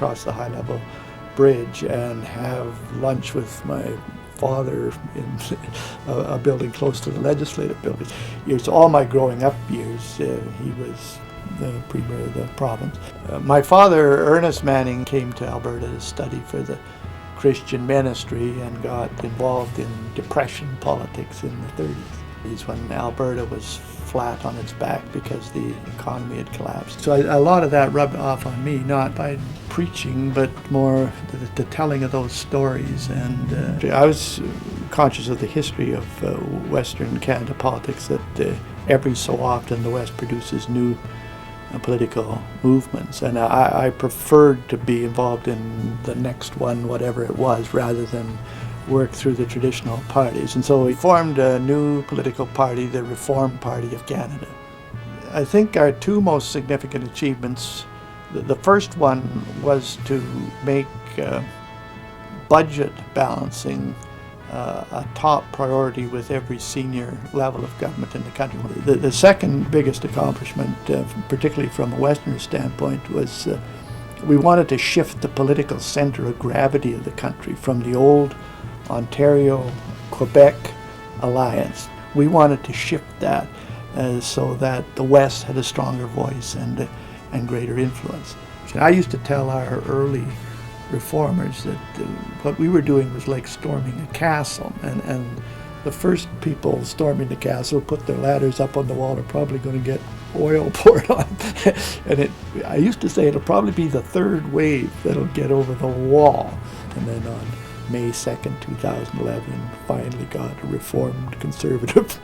across the high-level bridge and have lunch with my father in a building close to the legislative building. It's all my growing up years. He was the premier of the province. My father, Ernest Manning, came to Alberta to study for the Christian ministry and got involved in Depression politics in the 30s. When Alberta was flat on its back because the economy had collapsed. So a lot of that rubbed off on me, not by preaching, but more the telling of those stories. And I was conscious of the history of Western Canada politics, that every so often the West produces new political movements, and I preferred to be involved in the next one, whatever it was, rather than work through the traditional parties. And so we formed a new political party, the Reform Party of Canada. I think our two most significant achievements, the first one was to make budget balancing a top priority with every senior level of government in the country. The second biggest accomplishment, particularly from a Westerner standpoint, was we wanted to shift the political center of gravity of the country from the old Ontario-Quebec alliance. We wanted to shift that so that the West had a stronger voice and greater influence. I used to tell our early reformers that what we were doing was like storming a castle, and the first people storming the castle put their ladders up on the wall are probably going to get oil poured on. And I used to say it'll probably be the third wave that'll get over the wall. And then on May 2nd, 2011, finally got a reformed conservative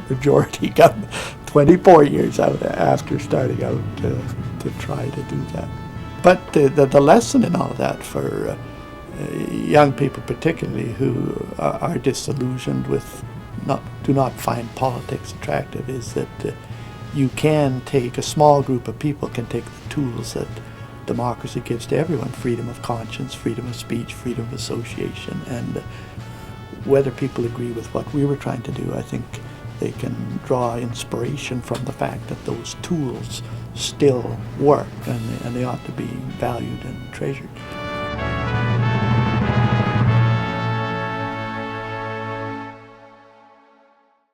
majority government 24 years out after starting out to try to do that. But the lesson in all of that for young people particularly who are disillusioned with, do not find politics attractive, is that you can take, a small group of people can take the tools that democracy gives to everyone, freedom of conscience, freedom of speech, freedom of association, and whether people agree with what we were trying to do, I think they can draw inspiration from the fact that those tools still work, and they ought to be valued and treasured.